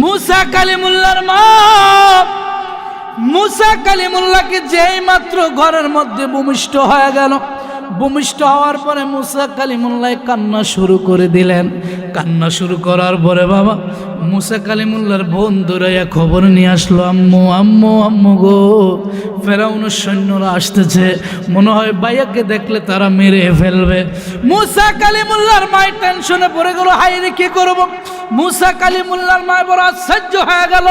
মুসা কালিমুল্লাহর মা মুসা কালিমুল্লাহকে যেই মাত্র ঘরের মধ্যে ভূমিষ্ঠ হয়ে গেল, ভূমিষ্ঠ হওয়ার পরে মুসা কালিমুল্লাহ কান্না শুরু করে দিলেন। কান্না শুরু করার পরে বাবা মুসা কালিমুল্লাহর বোন দৌড়াইয়া খবর নিয়ে আসলো, আম্মু আম্মু আম্মু গো, ফেরাউনের সৈন্যরা আসতেছে, মনে হয় ভাইয়াকে দেখলে তারা মেরে ফেলবে। মুসা কালিমুল্লাহর মায়ের টেনশনে পড়ে গেল, হাই রে কি করব। মুসা কালিমুল্লাহর মা বড় আশ্চর্য হয়ে গেল,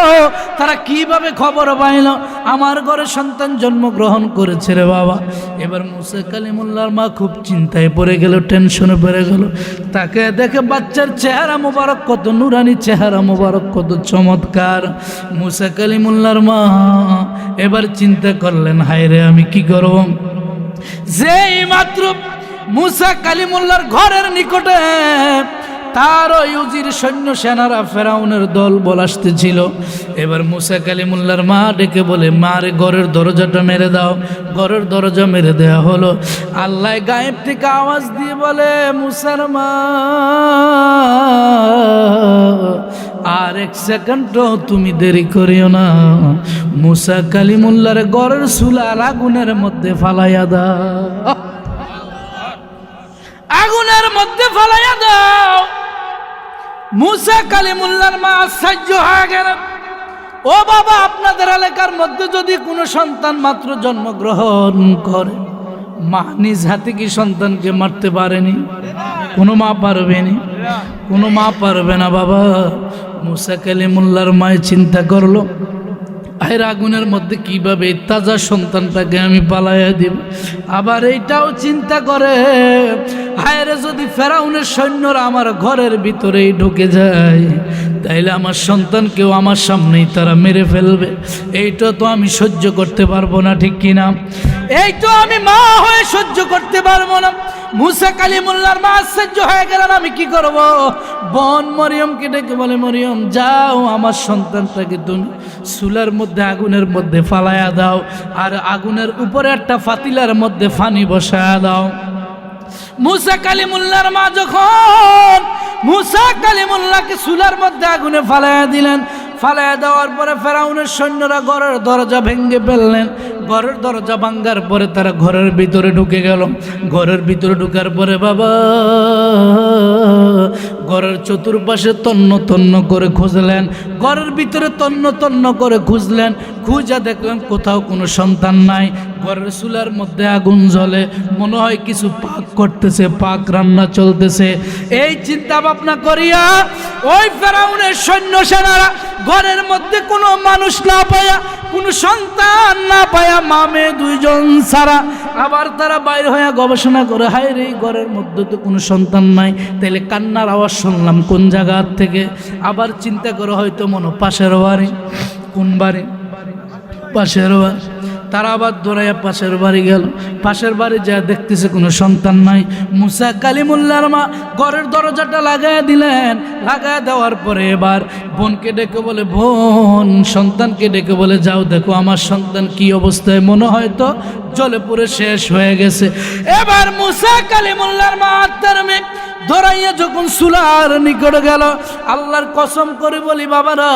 তারা কিভাবে খবর পাইল আমার ঘরে সন্তান জন্মগ্রহণ করেছে রে বাবা। এবার মুসা কালিমুল্লাহর মা খুব চিন্তায় পড়ে গেল, টেনশনে পড়ে গেল। তাকে দেখে বাচ্চার চেহারা মোবারক কত নুরানি চেহারা মোবারক, কত চমৎকার। মুসা কালিমুল্লাহর মা এবার চিন্তা করলেন, হায় রে আমি কি করব। যেই মাত্র মুসা কালিমুল্লাহর ঘরের নিকটে তার ইউজির সৈন্য সেনারা ফেরাউনের দল বল আসতেছিল। এবার মুসা কালিমুল্লাহর মা ডেকে বলে, মা রে ঘরের দরজাটা মেরে দাও। ঘরের দরজা মেরে দেওয়া হলো। আল্লাহ গায়েব থেকে আওয়াজ দিয়ে বলে, মুসার মা আর এক সেকেন্ডও তুমি দেরি করিও না, মুসা কালিমুল্লাহর ঘরের চুলার আগুনের মধ্যে ফালাইয়া দাও, আগুনের মধ্যে ফালাইয়া দাও। মুসা কালিমুল্লাহর মা আশ্চর্য হয়ে গেলেন। ও বাবা, আপনাদের এলাকার মধ্যে যদি কোনো সন্তান মাত্র জন্মগ্রহণ করে, মা নিজ হাতে কি সন্তানকে মারতে পারেনি? কোনো মা পারবেনি? কোনো মা পারবে না বাবা। মুসা কালিমুল্লাহর মায় চিন্তা করলো, আয়ের আগুনের মধ্যে কিভাবে তাজা সন্তানটাকে আমি পালাইয়া দিব। আবার এইটাও চিন্তা করে, হায়রে যদি ফেরাউনের সৈন্যরা আমার ঘরের ভিতরেই ঢুকে যায়, তাইলে আমার সন্তানকেও আমার সামনেই তারা মেরে ফেলবে। এইটা তো আমি সহ্য করতে পারবো না, ঠিক কিনা? এইটা আমি মা হয়ে সহ্য করতে পারবো না। মুসা কালিমুল্লাহর মা আশ্চর্য হয়ে গেলেন, আমি কি করব। বোন মরিয়মকে ডেকে বলে, মরিয়ম যাও, আমার সন্তানটাকে তুমি চুলার মধ্যে আগুনের মধ্যে ফালাইয়া দাও, আর আগুনের উপরে একটা পাতিলার মধ্যে পানি বসায়া দাও। মুসা কালিমুল্লাহর মা যখন মুসা কালিমুল্লাহকে চুলার মধ্যে আগুনে ফালাইয়া দিলেন, ফালাইয়া দেওয়ার পরে ফেরাউনের সৈন্যরা ঘরের দরজা ভেঙে ফেললেন। ঘরের দরজা ভাঙ্গার পরে তারা ঘরের ভিতরে ঢুকে গেল। ঘরের ভিতরে ঢুকার পরে বাবা ঘরের চতুর্পাশে তন্ন তন্ন করে খুঁজলেন, ঘরের ভিতরে তন্ন তন্ন করে খুঁজলেন। খুঁজা দেখলেন কোথাও কোনো সন্তান নাই। ঘরের চুলার মধ্যে আগুন জ্বলে, মনে হয় কিছু পাক করতেছে, পাক রান্না চলতেছে। এই চিন্তা ভাবনা করিয়া ওই ফেরাউনের সৈন্য সেনারা ঘরের মধ্যে কোনো মানুষ না পায়া, কোনো সন্তান না পায়া, মা মেয়ে দুইজন ছাড়া আবার তারা বাইরে হয়ে গবেষণা করে, হায় রে ঘরের মধ্যে তো কোনো সন্তান নাই, তাইলে কান্নার আওয়াজ শুনলাম কোন জায়গা থেকে। আবার চিন্তা করে হয়তো মনে পাশের বাড়ি। কোন বাড়ি? পাশের বাড়ি। তারা আবার দৌড়াইয়া পাশের বাড়ি গেল। পাশের বাড়ি যা দেখতেছে কোনো সন্তান নাই। মুসা কালিমুল্লাহর মা ঘরের দরজাটা লাগাইয়া দিলেন। লাগাইয়া দেওয়ার পরে এবার বোনকে ডেকে বলে, বোন সন্তানকে ডেকে বলে, যাও দেখো আমার সন্তান কি অবস্থায়, মনে হয় তো জলে পুরে শেষ হয়ে গেছে। এবার মুসা কালিমুল্লাহর মা তার মেয়ে ধরাইয়া যখন চুলার নিকট গেল, আল্লাহর কসম করে বলি বাবারা,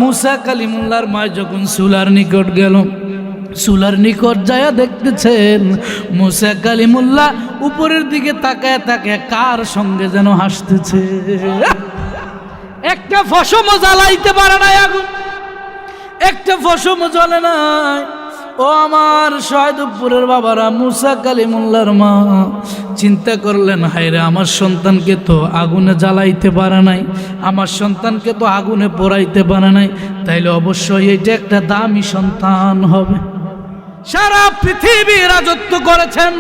মুসা কালিমুল্লাহর মা যখন চুলার নিকট গেল, চুলার নিকট যায়া দেখতেছেন মুসা কালিমুল্লাহ উপরের দিকে তাকায় তাকায় কার সঙ্গে যেন হাসতেছে। একটা ফসমও জ্বালাইতে পারে নাই আগুন, একটা ফসমও জ্বলে নাই। ও আমার শহীদপুরের বাবারা, মুসা কালিমুল্লাহর মা চিন্তা করলেন, হায়রে আমার সন্তানকে তো আগুনে জ্বালাইতে পারে নাই, আমার সন্তানকে তো আগুনে পোড়াইতে পারে নাই, তাইলে অবশ্যই এটা একটা দামি সন্তান হবে। সারা পৃথিবী রাজত্ব করেছেন।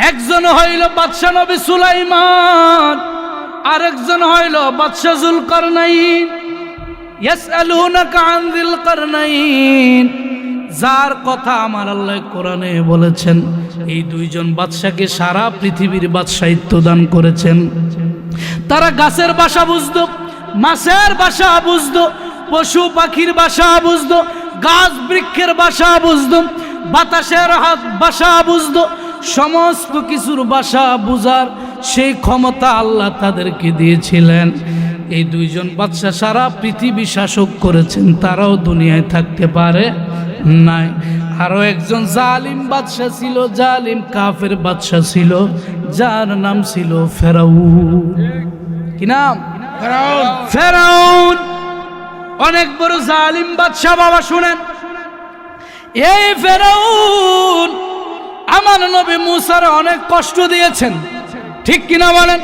একজন হইল বাদশা নবী সুলাইমান, আরেকজন হইল বাদশা যুলকারনাইন। ইয়াসআলুনাকা আন যুলকারনাইন, যার কথা আমার আল্লাহ কোরআনে বলেছেন, এই দুইজন বাদশাকে সারা পৃথিবীর বাদশাহিত্য দান করেছেন। তারা গাছের ভাষা বুঝতো, মাছের ভাষা বুঝতো, পশু পাখির ভাষা বুঝতো, গাছ বৃক্ষের ভাষা বুঝতো, বাতাসের ভাষা বুঝতো, সমস্ত কিছুর ভাষা বুঝার সেই ক্ষমতা আল্লাহ তাদেরকে দিয়েছিলেন। এই দুইজন বাদশা সারা পৃথিবী শাসক করেছেন, তারাও দুনিয়ায় থাকতে পারে নাই। আরো একজন জালিম বাদশা ছিল, জালিম কাফের বাদশা ছিল, যার নাম ছিল ফেরাউন। কি নাম? ফেরাউন। ফেরাউন অনেক বড় জালিম বাদশা। বাবা শুনেন, এই ফেরাউন আমার নবী মুসার অনেক কষ্ট দিয়েছেন, ঠিক কিনা বলেন?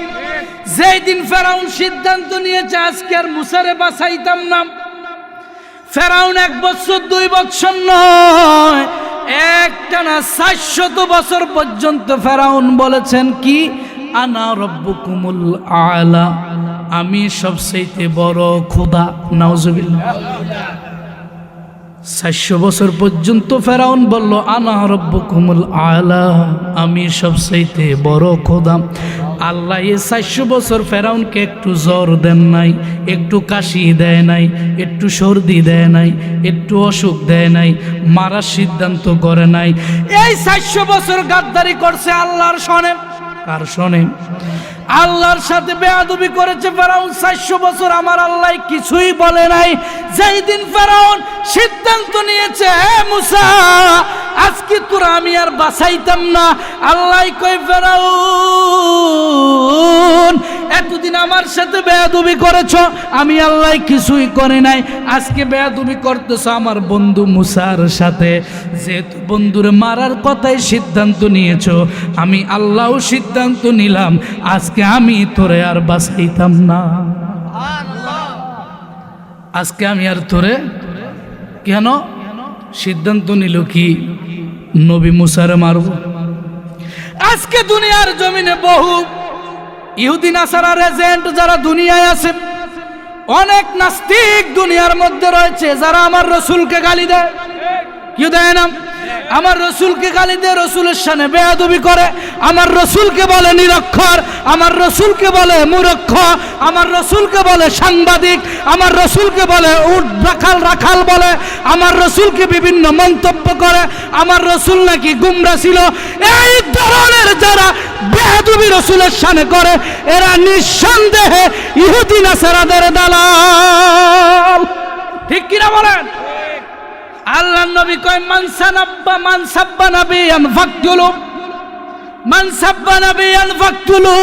যেই দিন ফেরাউন সিদ্ধান্ত নিয়েছে আজকে আর মুসারে বাঁচাইতাম না, ফেরাউন 1 বছর 2 বছর নয়, একটানা 400 বছর পর্যন্ত ফেরাউন বলেছেন কি, আনা রব্বুকুমুল আলা, আমি সবচেয়ে বড় খোদা। নাউজুবিল্লাহ। 400 বছর পর্যন্ত ফেরাউন বলল আনা রব্বুকুমুল আলা, আমি সবচেয়ে বড় খোদা। আল্লাহ এই 400 বছর ফেরাউনকে একটু জ্বর দেন নাই, একটু কাশি দেয় নাই, একটু সর্দি দেয় নাই, একটু অসুখ দেয় নাই, মারার সিদ্ধান্ত করে নাই। এই 400 বছর গাদ্দারি করছে আল্লাহর শোনে। কার শোনে? আল্লাহর সাথে বেয়াদবি করেছে ফেরাউন 400 বছর, আমার আল্লাহ কিছুই বলে নাই। যেই দিন ফেরাউন সিদ্ধান্ত নিয়েছে, হে মুসা আজকে তোরা আমি আর বাঁচাইতাম না, আল্লাহ কয় ফেরাউন এতদিন আমার সাথে বেয়াদবি করেছো, আমি আল্লাহ কিছুই করে নাই, আজকে বেয়াদবি করতেছো আমার বন্ধু মুসার সাথে। যেহেতু বন্ধুরে মারার কথাই সিদ্ধান্ত নিয়েছো, আমি আল্লাহও সিদ্ধান্ত নিলাম আজকে আমি তোরে আর বাঁচাইতাম না। আজকে আমি আর তোরে কেন সিদ্ধান্ত নিল কি, নবী মুসারে মারব। আজকে দুনিয়ার জমিনে বহু ইহুদি নাসারার এজেন্ট যারা দুনিয়ায় আছে, অনেক নাস্তিক দুনিয়ার মধ্যে রয়েছে যারা আমার রসুলকে গালি দেয়। কি দেয় না? আমার রসুলকে গালি দেয়, রসুলের শানে বেয়াদবি করে, আমার রসুলকে বলে নিরক্ষর, আমার রসুলকে বলে মূর্খ, আমার রসুলকে বলে সাংবাদিক, আমার রসুলকে বলে উট রাখাল বলে, আমার রসুলকে বিভিন্ন মন্তব্য করে, আমার রসুল নাকি গুমরা ছিল। এই ধরনের যারা বেয়াদবি রসুলের শানে করে, এরা নিঃসন্দেহে ইহুদি নাসারাদের দালাল। ঠিক কিনা বলেন? আল্লাহর নবী কয় মান সাব্বা নাবিয়ান ফাকতুলু, মান সাব্বা নাবিয়ান ফাকতুলু।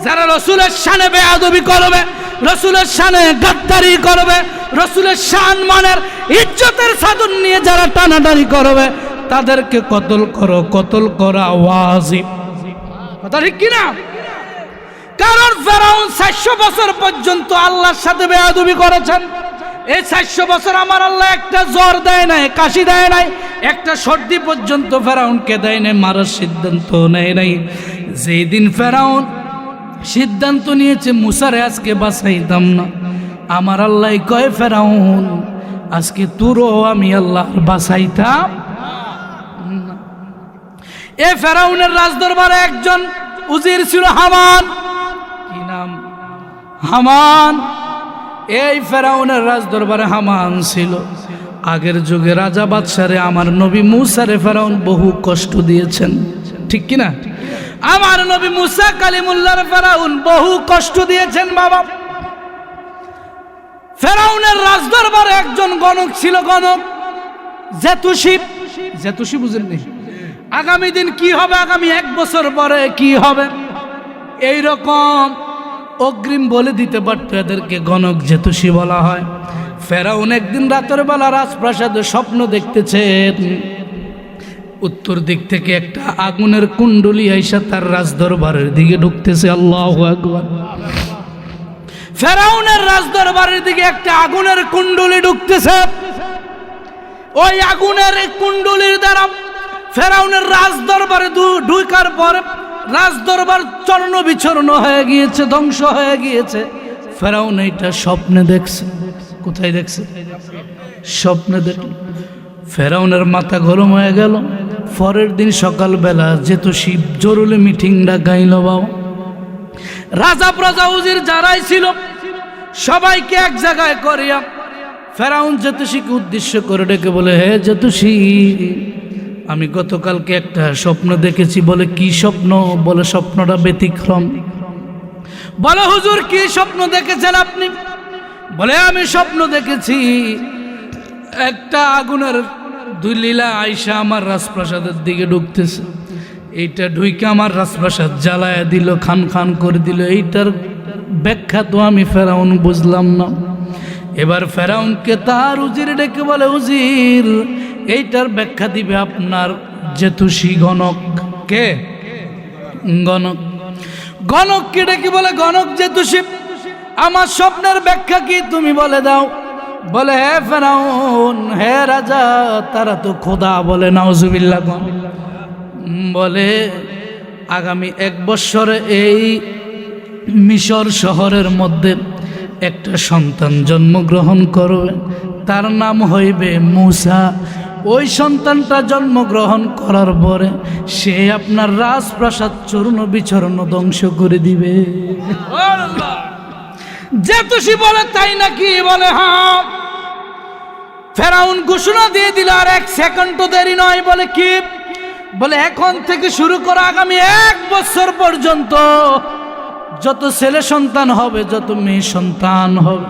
যারা রাসূলের শানে বেয়াদবি করবে, রাসূলের শানে গাদ্দারি করবে, রাসূলের সম্মানের ইজ্জতের চাদর নিয়ে যারা টানাটানি করবে, তাদেরকে কতল করো, কতল করা ওয়াজিব। কথা ঠিক কি না? কারণ ফেরাউন 400 বছর পর্যন্ত আল্লাহর সাথে বেয়াদবি করেছেন। এই 400 বছর আমার আল্লাহ একটা জ্বর দেয় নাই, কাশি দেয় নাই, একটা সর্দি পর্যন্ত ফেরাউনকে দেয় নাই, মারার সিদ্ধান্ত নেয় নাই। যেই দিন ফেরাউন সিদ্ধান্ত নিয়েছে মুসারে আজকে বাঁচাইতাম না, আমার আল্লাহ কয় ফেরাউন আজকে তোরও আমি আল্লাহর বাঁচাইতাম না। এ ফেরাউনের রাজদরবারে একজন উজির ছিল হামান। কি নাম? হামান। এই ফেরাউনের রাজদরবারে হামান ছিল। আগের যুগে রাজা বাদশারে আমার নবী মুসারে ফেরাউন বহু কষ্ট দিয়েছেন, ঠিক কিনা? আমার নবী মুসা কালিমুল্লাহর ফেরাউন বহু কষ্ট দিয়েছেন। বাবা, ফেরাউনের রাজদরবারে একজন গণক ছিল, গণক জেতুশি। জেতুশি বুঝেননি? আগামী দিন কি হবে, আগামী 1 বছর পরে কি হবে, এই রকম অগ্রিম বলে দিতে পারত, এদেরকে গণক জেতুশি বলা হয়। ফেরাউন একদিন রাতের বেলা রাজপ্রাসাদে স্বপ্ন দেখতেছেন, উত্তর দিক থেকে একটা আগুনের কুণ্ডলী আইসা তার রাজদরবারের দিকে ঢুকতেছে। আল্লাহু আকবার। ফেরাউনের রাজদরবারের দিকে একটা আগুনের কুণ্ডলী ঢুকতেছে। ওই আগুনের কুণ্ডলীর দ্বারা ফেরাউনের রাজদরবারে ঢুকার পরে রাজদরবার চূর্ণ বিচূর্ণ হয়ে গিয়েছে, ধ্বংস হয়ে গিয়েছে। ফেরাউন এইটা স্বপ্নে দেখছে। কোথায় দেখছে? স্বপ্নে দেখল। ফেরাউনের মাথা গরম হয়ে গেল। পরের দিন সকালবেলা যেহেতু শিব জরুরি মিটিং ডাকাইল। বাবা, রাজা প্রজা উজির যারাই ছিল সবাইকে এক জায়গায় করিয়া ফেরাউন জেতুশিকে উদ্দেশ্য করে ডেকে বলে, হে জেতুশি, আমি গতকালকে একটা স্বপ্ন দেখেছি। বলে কি স্বপ্ন? বলে স্বপ্নটা ব্যতিক্রম। বলে হুজুর কি স্বপ্ন দেখেছেন আপনি? বলে আমি স্বপ্ন দেখেছি একটা আগুনের দুই লীলা আইসা আমার রাজপ্রাসাদের দিকে ঢুকতেছে, এইটা ঢুইকে আমার রাজপ্রাসাদ জ্বালায়া দিল, খান খান করে দিল। এইটার ব্যাখ্যা তো আমি ফেরাউন বুঝলাম না। এবার ফেরাউনকে তার উজির ডেকে বলে উজির এইটার ব্যাখ্যা দিবে আপনার জেতুষী গণক। কে? গণক। গণককে ডেকে বলে গণক জেতুষী আমার স্বপ্নের ব্যাখ্যা কি তুমি বলে দাও। বলে হে ফেরাউন, হে রাজা, তারা তো খোদা বলে নাউজুবিল্লাহ। বলে আগামী 1 বছরে এই মিশর শহরের মধ্যে একটা সন্তান জন্মগ্রহণ করবে, তার নাম হইবে মূসা। ওই সন্তানটা জন্মগ্রহণ করার পরে সে আপনার রাজপ্রাসাদ চূর্ণ বিচূর্ণ ধ্বংস করে দিবে। জেতুষী বলে তাই নাকি? বলে হ্যাঁ। ফেরাউন ঘোষণা দিয়ে দিল, আর 1 সেকেন্ডও দেরি নয়। বলে কি? বলে এখন থেকে শুরু করে আগামী 1 বছর পর্যন্ত যত ছেলে সন্তান হবে, যত মেয়ে সন্তান হবে,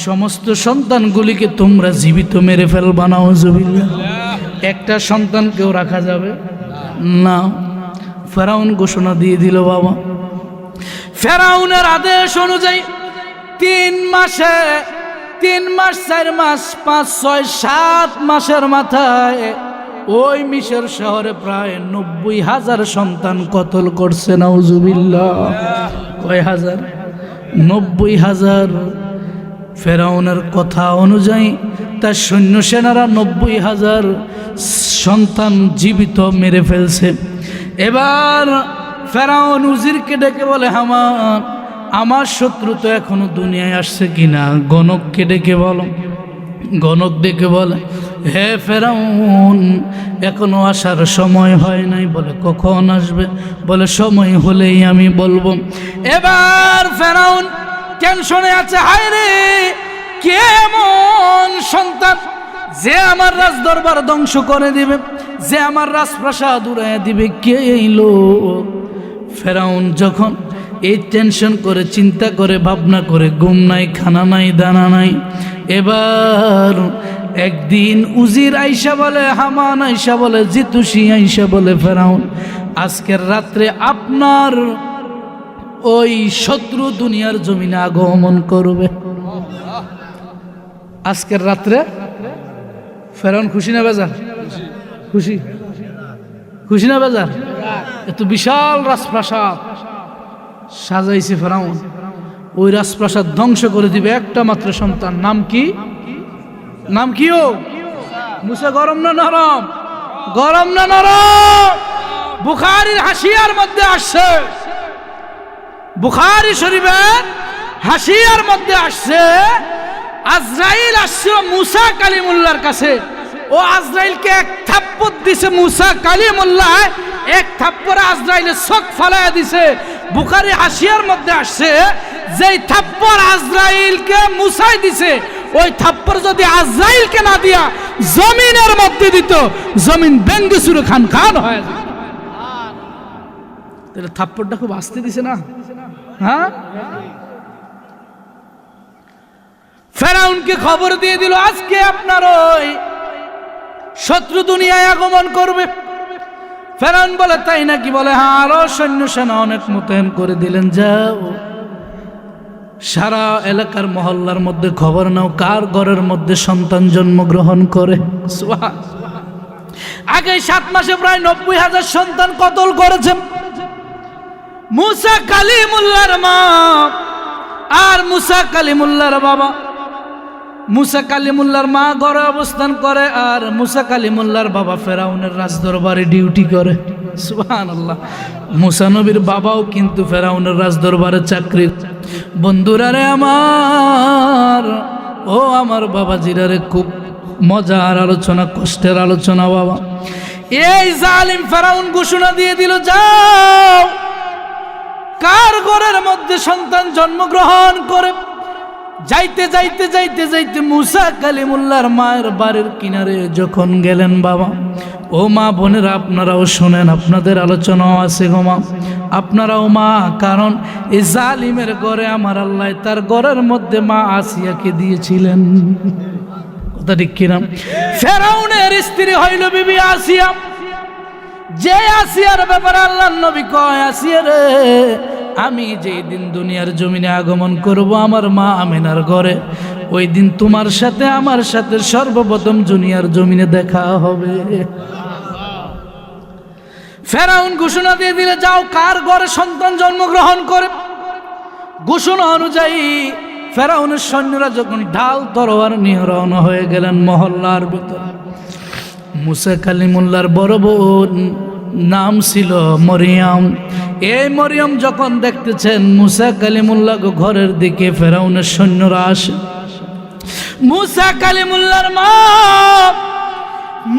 সমস্ত সন্তানগুলিকে তোমরা জীবিত মেরে ফেলবা। নাউজুবিল্লাহ। একটা সন্তান কেউ রাখা যাবে না। ফেরাউন ঘোষণা দিয়ে দিল বাবা। ফেরাউনের আদেশ অনুযায়ী 3 মাস, 4 মাস, 5, 6, 7 মাসের মাথায় ওই মিশর শহরে প্রায় 90,000 সন্তান কতল করছে। নাউজুবিল্লাহ। কয় হাজার? 90,000। ফেরাউনের কথা অনুযায়ী তার সৈন্য সেনারা 90,000 সন্তান জীবিত মেরে ফেলছে। এবার ফেরাউন উজিরকে ডেকে বলে আমার শত্রু তো এখনো দুনিয়ায় আসছে কিনা। গণককে ডেকে বলো। গণক ডেকে বলে হে ফেরাউন, এখনো আসার সময় হয় নাই। বলে কখন আসবে? বলে সময় হলেই আমি বলবো। এবার ফেরাউন টেনশনে আছে, হায় রে কেমন সন্তান যে আমার রাজদরবার ধ্বংস করে দিবে, যে আমার রাজপ্রাসাদ উড়াইয়া দিবে, কে এই লোক? ফেরাউন যখন এই টেনশন করে, চিন্তা করে, ভাবনা করে, ঘুম নাই, খানা নাই, দানা নাই। এবার একদিন উজির আইসা বলে, হামান আইসা বলে, জিতুষী আইসা বলে, ফেরাউন আজকের রাত্রে আপনার ওই শত্রু দুনিয়ার জমিনে আগমন করবে। আজকের রাত্রে ফেরাউন খুশি না বেজার? খুশি। খুশি না বেজার? এত বিশাল রাজপ্রাসাদ সাজাইছে ফেরাউন, ওই রাজপ্রাসাদ ধ্বংস করে দিবে একটা মাত্র সন্তান। নাম কি? নাম কি? ও মুসা। গরম না নরম? গরম না নরম? বুখারীর হাসিয়ার মধ্যে আসছে, বুখারী শরীফের হাসিয়ার মধ্যে আসছে, আজরাইল আসছে মুসা কালিমুল্লাহর কাছে। ও আজরাইলকে 1 থাপ্পড় দিছে মুসা কালিমুল্লাহ, 1 থাপ্পড়ে আজরাইলের চোখ ফালাইয়া দিছে। বুখারী হাসিয়ার মধ্যে আসছে, যেই থাপ্পড় আজরাইলকে মুসাই দিছে, ওই থাপ্পড় যদি আজরাইলকে না দিয়া জমিনের মধ্যে দিত, জমিন ভেঙে চুরে খান খান হয়ে যেত। তাহলে থাপ্পড়টা খুব আস্তে দিছে না? হ্যাঁ। ফেরাউনকে খবর দিয়ে দিল আজকে আপনার ওই শত্রু দুনিয়ায় আগমন করবে। ফেরাউন বলে তাই নাকি? বলে হ্যাঁ। আরো সৈন্য সেনা অনেক মোতায়েন করে দিলেন। যাও সারা এলাকার মহল্লার মধ্যে খবর নাও কার ঘরের মধ্যে সন্তান জন্মগ্রহণ করে। আগে 7 মাসে প্রায় 90,000 সন্তান কতল করেছেন মুসা কালিমুল্লাহর মা আর মুসা কালিমুল্লাহর বাবা। মুসা কালিমুল্লাহর মা ঘরে অবস্থান করে, আর মুসা কালিমুল্লাহর বাবা ফেরাউনের রাজদরবারে ডিউটি করে। সুবহানাল্লাহ। মুসা নবীর বাবাও কিন্তু ফেরাউনের রাজদরবারে চাকরি। বন্ধুরা রে আমার, ও আমার বাবাজিরা রে, খুব মজার আলোচনা, কষ্টের আলোচনা বাবা। এই জালিম ফেরাউন ঘোষণা দিয়ে দিল, যাও কার ঘরের মধ্যে সন্তান জন্মগ্রহণ করে যাইতে যাইতে যাইতে যাইতে মুসা কালিমুল্লাহর মায়ের বাড়ির কিনারে যখন গেলেন বাবা, ও মা বোনেরা আপনারাও শোনেন, আপনাদের আলোচনাও আছে গো মা, আপনারাও মা, কারণ এই জালিমের ঘরে আমার আল্লাহ তার ঘরের মধ্যে মা আসিয়াকে দিয়েছিলেন। কথা ঠিক কিনা? ফেরাউনের স্ত্রী হইল বিবি আসিয়া। যে আসিয়ার ব্যাপারে আল্লাহর নবী কয়, আসিয়া রে, আমি যেই দিন দুনিয়ার জমিনে আগমন করব আমার মা আমিনার ঘরে, ওই দিন তোমার সাথে আমার সাথে সর্বপ্রথম দুনিয়ার জমিনে দেখা হবে। ফেরাউন ঘোষণা দিয়ে দিলে, যাও কার ঘরে সন্তান জন্মগ্রহণ করে। ঘোষণা অনুযায়ী ফেরাউনের সৈন্যরা যখন ঢাল তরোয়ার নিয়ে রওনা হয়ে গেলেন মহল্লার ভিতর, মুসা কালিমুল্লাহর বড় বোন নাম ছিল মরিয়ম। এই মরিয়ম যখন দেখতেছেন মুসা কালিমুল্লাহ ঘরের দিকে ফেরাউনের সৈন্যরা আসে, মুসা কালিমুল্লাহর মা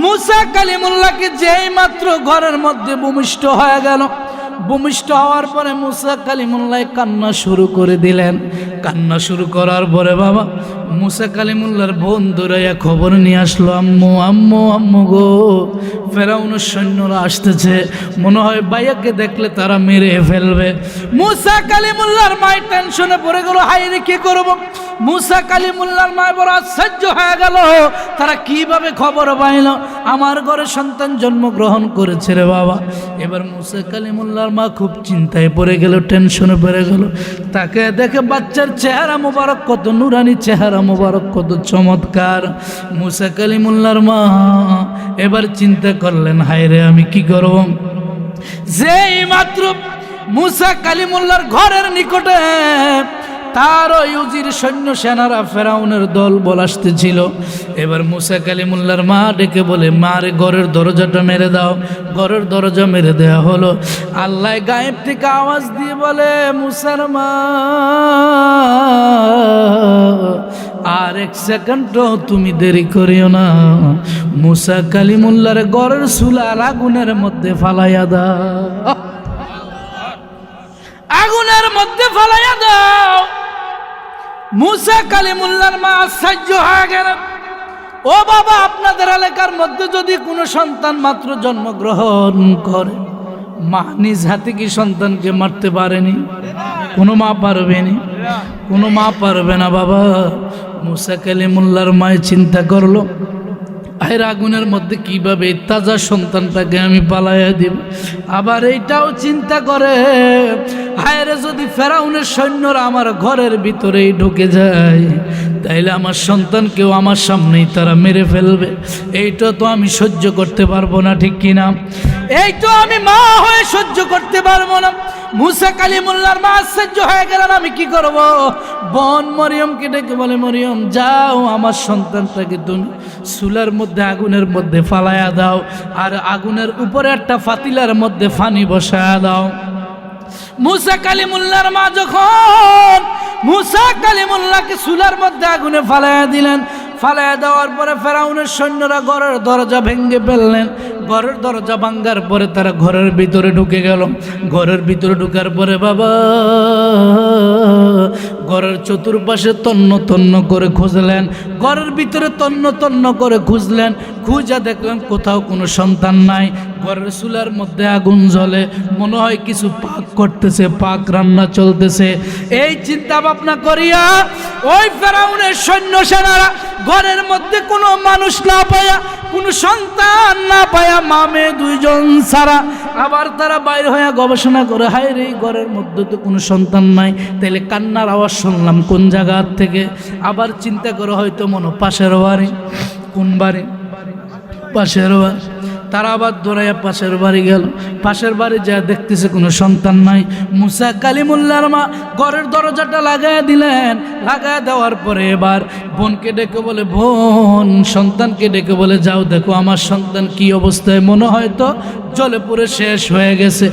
মুসা কালিমুল্লাহকে যেই মাত্র ঘরের মধ্যে ভূমিষ্ঠ হয়ে গেল, ভূমিষ্ঠ হওয়ার পরে মুসা কালিমুল্লাহ কান্না শুরু করে দিলেন। কান্না শুরু করার পরে বাবা মুসা কালিমুল্লাহর বোন দৌড়াইয়া খবর নিয়ে আসলো, আম্মু আম্মু আম্মু গো, ফেরাউনের সৈন্যরা আসতেছে, মনে হয় ভাইয়াকে দেখলে তারা মেরে ফেলবে। মুসা কালিমুল্লাহর মায়ের টেনশনে পড়ে গেল, হাই রে কি করব। মুসা কালিমুল্লাহর মা বড় আশ্চর্য হয়ে গেল, তারা কিভাবে খবর পাইল আমার ঘরে সন্তান জন্মগ্রহণ করেছে রে বাবা। এবার মুসা কালিমুল্লাহর মা খুব চিন্তায় পড়ে গেল, টেনশনে পড়ে গেল। তাকে দেখে বাচ্চার চেহারা মোবারক কত নুরানি চেহারা মোবারক, কত চমৎকার। মুসা কালিমুল্লাহর মা এবার চিন্তা করলেন, হায় রে আমি কি করব। যেই মাত্র মুসা কালিমুল্লাহর ঘরের নিকটে তার ইউজির সৈন্য সেনারা ফেরাউনের দল বল আসতেছিল, এবার মুসা কালিমুল্লাহর মা ডেকে বলে, মা রে ঘরের দরজাটা মেরে দাও। ঘরের দরজা মেরে দেওয়া হলো। আল্লাহ গায়েব থেকে আওয়াজ দিয়ে বলে, মুসার মা আর এক সেকেন্ডও তুমি দেরি করিও না, মুসা কালিমুল্লাহর ঘরের চুলার আগুনের মধ্যে ফালাইয়া দাও, আগুনের মধ্যে ফালাইয়া দাও। মুসা কালিমুল্লাহর মা আশ্চর্য হয়ে গেল, ও বাবা, আপনাদের এলাকার মধ্যে যদি কোনো সন্তান মাত্র জন্মগ্রহণ করে, মা নিজ হাতে কি সন্তানকে মারতে পারেনি? কোনো মা পারবেনি? কোনো মা পারবে না বাবা। মুসা কালিমুল্লাহর মায় চিন্তা করলো, আয়ের আগুনের মধ্যে কিভাবে তাজা সন্তানটাকে আমি পালাইয়া দিব। আবার এইটাও চিন্তা করে, হায়রে যদি ফেরাউনের সৈন্যরা আমার ঘরের ভিতরেই ঢুকে যায়, তাইলে আমার সন্তানকেও আমার সামনেই তারা মেরে ফেলবে। এইটা তো আমি সহ্য করতে পারবো না, ঠিক কিনা? এই তো আমি মা হয়ে সহ্য করতে পারবো না। মুসা কালিমুল্লাহর মা আশ্চর্য হয়ে গেলেন, আমি কি করব। বোন মরিয়মকে ডেকে বলে, মরিয়ম যাও, আমার সন্তানটাকে তুমি চুলার মধ্যে আগুনের মধ্যে ফালাইয়া দাও, আর আগুনের উপরে একটা পাতিলার মধ্যে পানি বসায়া দাও। মুসা কালিমুল্লাহর মা যখন মুসা কালিমুল্লাহকে চুলার মধ্যে আগুনে ফালাইয়া দিলেন, ফালাইয়া দেওয়ার পরে ফেরাউনের সৈন্যরা ঘরের দরজা ভেঙে ফেললেন। ঘরের দরজা ভাঙ্গার পরে তারা ঘরের ভিতরে ঢুকে গেল। ঘরের ভিতরে ঢুকার পরে বাবা ঘরের চতুর্পাশে তন্ন তন্ন করে খুঁজলেন, ঘরের ভিতরে তন্ন তন্ন করে খুঁজলেন। খুঁজা দেখলেন কোথাও কোনো সন্তান নাই। ঘরের চুলার মধ্যে আগুন জ্বলে, মনে হয় কিছু পাক করতেছে, পাক রান্না চলতেছে। এই চিন্তা ভাবনা করিয়া ওই ফেরাউনের সৈন্য সেনারা ঘরের মধ্যে কোনো মানুষ না পায়া, কোনো সন্তান না পায়া, মা মেয়ে দুইজন ছাড়া, আবার তারা বাইর হয়ে গবেষণা করে, হায় রে ঘরের মধ্যে তো কোনো সন্তান নাই, তাইলে কান্নার আওয়াজ শুনলাম কোন জায়গার থেকে। আবার চিন্তা করে, হয়তো মনে পাশের বাড়ি। কোন বাড়ি? পাশের বাড়ি। তারা আবার দৌড়াইয়া পাশের বাড়ি গেল। পাশের বাড়ি যা দেখতেছে কোনো সন্তান নাই। মুসা কালিমুল্লাহর মা ঘরের দরজাটা লাগাইয়া দিলেন। লাগাইয়া দেওয়ার পরে এবার বোনকে ডেকে বলে, বোন সন্তানকে ডেকে বলে, যাও দেখো আমার সন্তান কি অবস্থায়, মনে হয় তো জলে পুরে শেষ হয়ে গেছে।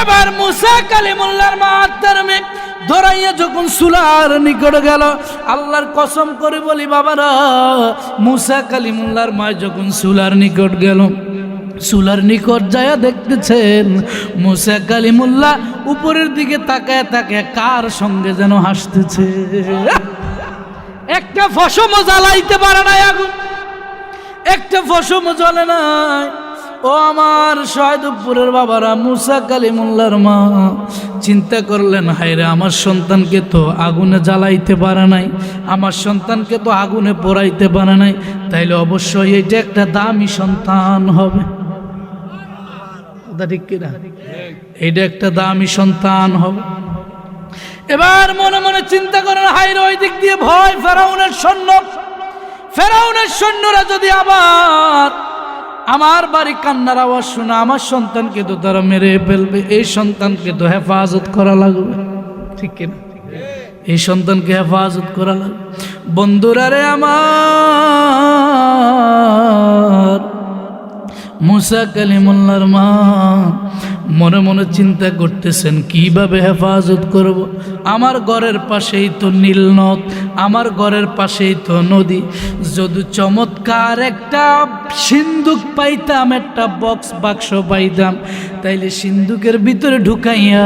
এবার মুসা কালিমুল্লাহর মা আত্মার মেয়ে ধরাইয়া যখন চুলার নিকট গেল, আল্লাহর কসম করে বলি বাবারা, মুসা কালিমুল্লাহর মা যখন চুলার নিকট গেল, চুলার নিকট যায়া দেখতেছেন মুসা কালিমুল্লাহ উপরের দিকে তাকায় তাকায় কার সঙ্গে যেন হাসতেছে। একটা ফসমও জ্বালাইতে পারে নাই আগুন, একটা ফসমও জ্বলে নাই। ও আমার শহীদপুরের বাবারা, মুসা কালিমুল্লাহর মা চিন্তা করলেন, হায়রে আমার সন্তানকে তো আগুনে জ্বালাইতে পারে নাই, আমার সন্তানকে তো আগুনে পোড়াইতে পারে নাই, তাইলে অবশ্যই এটা একটা দামি সন্তান হবে। ঠিক কিনা? এইটা একটা দামি সন্তান হবে। এবার মনে মনে চিন্তা করেন, হায়রে ওই দিক দিয়ে ভয়, ফেরাউনের সৈন্য, ফেরাউনের সৈন্যরা যদি আবার আমার বাড়ি কান্নার আওয়াজ শুনে, আমার সন্তানকে তো তারা মেরে ফেলবে, এই সন্তানকে তো হেফাজত করা লাগবে। ঠিক কিনা? এই সন্তানকে হেফাজত করা লাগবে। বন্ধুরা রে আমার, মুসা কালিমুল্লাহর মা মনে মনে চিন্তা করতেছেন কিভাবে হেফাজত করব। আমার ঘরের পাশেই তো নীল নদ, আমার ঘরের পাশেই তো নদী, যদি চমৎকার একটা সিন্দুক পাইতাম, একটা বাক্স পাইতাম, তাইলে সিন্দুকের ভিতরে ঢুকাইয়া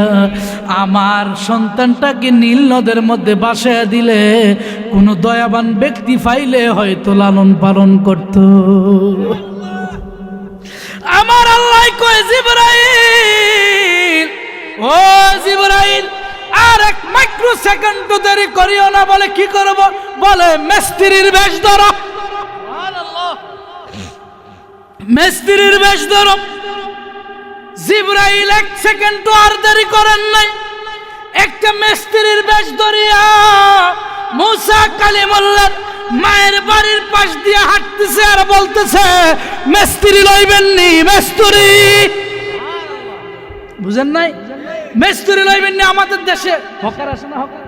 আমার সন্তানটাকে নীল নদের মধ্যে বাসায় দিলে কোনো দয়াবান ব্যক্তি পাইলে হয়তো লালন পালন করত। আমার আল্লাহ কয়, জিবরাইল, ও জিবরাইল, আর এক মাইক্রো সেকেন্ড দেরি করিও না। বলে কি করব? বলে মিস্ত্রির বেশ ধরো, মিস্ত্রির বেশ ধরো। জিবরাইল এক সেকেন্ড আর দেরি করেন নাই, একটা মিস্ত্রির বেশ ধরিয়া মুসা কালিমুল্লাহর মায়ের বাড়ির পাশ দিয়ে হাঁটতেছে আর বলতেছে, মিস্ত্রি লইবেন নি? মিস্ত্রি বুঝেন নাই? মিস্ত্রি লইবেন নি? আমাদের দেশে হকার আছে না, হকার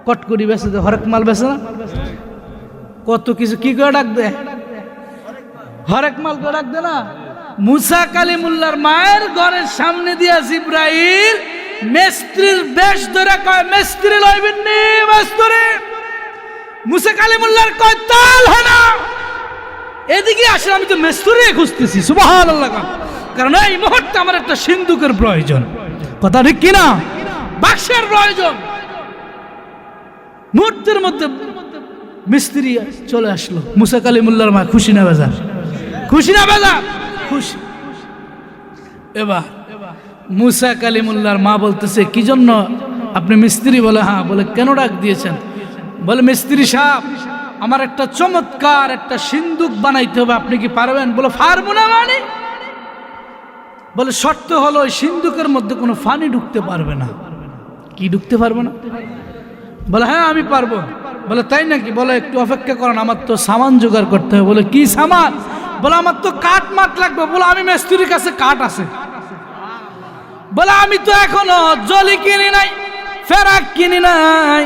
কটকরি বেচে, হরেক মাল বেচে না, কত কিছু কি করে ডাক দেয়, হরেক মাল করে ডাক দে না। মুসা কালিমুল্লাহর মায়ের ঘরের সামনে দিয়া জিবরাইল মিস্ত্রির বেশ ধরে কয়, মিস্ত্রি লইবেন নি? মিস্ত্রি। মুসা কালিমুল্লাহর কয়, তাল হানা, এদিকে আসলে আমি তো মিস্ত্রি খুঁজতেছি। সুবহানাল্লাহ। কারণ এই মুহূর্তে আমার একটা সিন্দুকের প্রয়োজন, কথা ঠিক কিনা? বাক্সের প্রয়োজন। মুহূর্তের মধ্যে মিস্ত্রি চলে আসলো। মুসা কালিমুল্লাহর মা খুশি না বেজার? খুশি না বেজার? খুশি। এবার মুসা কালিমুল্লাহর মা বলতেছে, কি জন্য আপনি মিস্ত্রি? বলে হ্যাঁ। বলে কেন ডাক দিয়েছেন? বলে মিস্ত্রি সাহেব, আমার একটা চমৎকার একটা সিন্দুক বানাইতে হবে, আপনি কি পারবেন? বলে পারবো না মানে? বলে শর্ত হলো ওই সিন্দুকের মধ্যে কোনো পানি ঢুকতে পারবে না। কি ঢুকতে পারবে না? বলে হ্যাঁ আমি পারবো। বলে তাই নাকি? বলে একটু অপেক্ষা করেন, আমার তো সামান জোগাড় করতে হবে। বলে কি সামান? বলে আমার তো কাঠ মাঠ লাগবে। বলে আমি মিস্ত্রির কাছে কাঠ আছে। বলে আমি তো এখনো জলি কিনি নাই, ফেরাক কিনি নাই,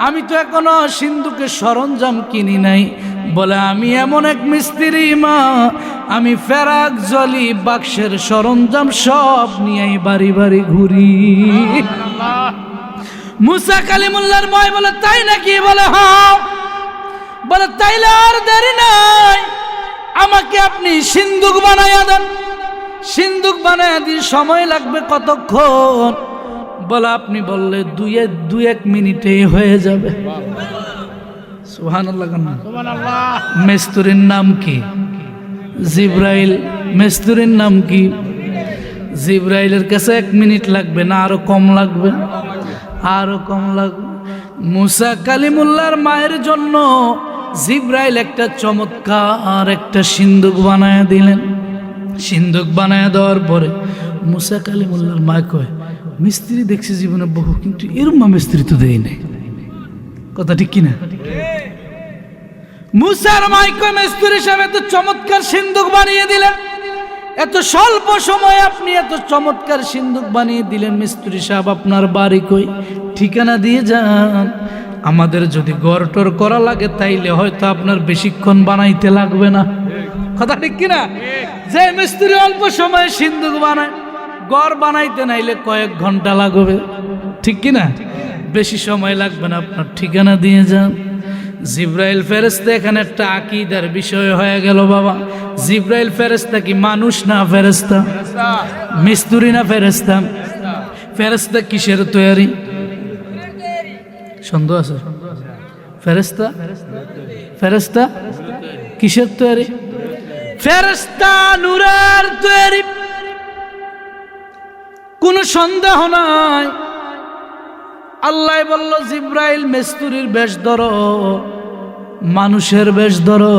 আমি তো এখনো সিন্ধুকের সরঞ্জাম কিনি নাই। বলে আমি এমন এক মিস্ত্রি মা, আমি ফেরাক জলি বাক্সের সরঞ্জাম সব নিয়ে বাড়ি বাড়ি ঘুরি। মুসা কালিমুল্লাহর মা বলে তাই নাকি? বলে হ্যাঁ। বলে তাইলে আর দেরি নাই, আমাকে আপনি সিন্ধুক বানাইয়া দেন। সিন্ধুক বানাইয়া দিন, সময় লাগবে কতক্ষণ? বলে আপনি বললে দুই এক মিনিটেই হয়ে যাবে। সুবহানাল্লাহ। মিস্ত্রির নাম কি? জিবরাইল। মিস্ত্রির নাম কি? জিবরাইলের কাছে 1 মিনিট লাগবে না, আরো কম লাগবে? আরো কম লাগবে। মুসা কালিমুল্লাহর মায়ের জন্য জিবরাইল একটা চমৎকার একটা সিন্ধুক বানায় দিলেন। সিন্ধুক বানায় দেওয়ার পরে মুসা কালিমুল্লাহর মা কয়, মিস্ত্রি দেখছি জীবনে বহু, কিন্তু এরম মিস্ত্রি তো দেই নাই। কথা ঠিক কিনা? মুসার মা কয়, মিস্ত্রি সাহেব এত চমৎকার সিন্ধুক বানিয়ে দিলেন, এত স্বল্প সময়ে আপনি এত চমৎকার সিন্ধুক বানিয়ে দিলেন। মিস্ত্রি সাহেব আপনার বাড়ি কই? ঠিকানা দিয়ে যান। আমাদের যদি গড়টর করা লাগে তাইলে হয়তো আপনার বেশিক্ষণ বানাইতে লাগবে না। কথা ঠিক কিনা? যে মিস্ত্রি অল্প সময়ে সিন্ধুক বানায়, গড় বানাইতে নাইলে কয়েক ঘন্টা লাগবে। ঠিক কিনা? বেশি সময় লাগবে না, আপনার ঠিকানা দিয়ে যান। জিবরাইল ফেরেশতা, এখানে একটা আকীদার বিষয় হয়ে গেল বাবা। জিবরাইল ফেরেশতা কি মানুষ না ফেরেশতা? মিস্ত্রি না ফেরেশতা? ফেরেশতা কিসের তৈরি? সন্দেহ আছে? ফেরেশতা ফেরেশতা কিসের তৈরি? ফেরেশতা নূরের তৈরি, কোনো সন্দেহ নাই। আল্লাহ বলল জিব্রাইল মিস্ত্রির বেশ ধরো, মানুষের বেশ ধরো।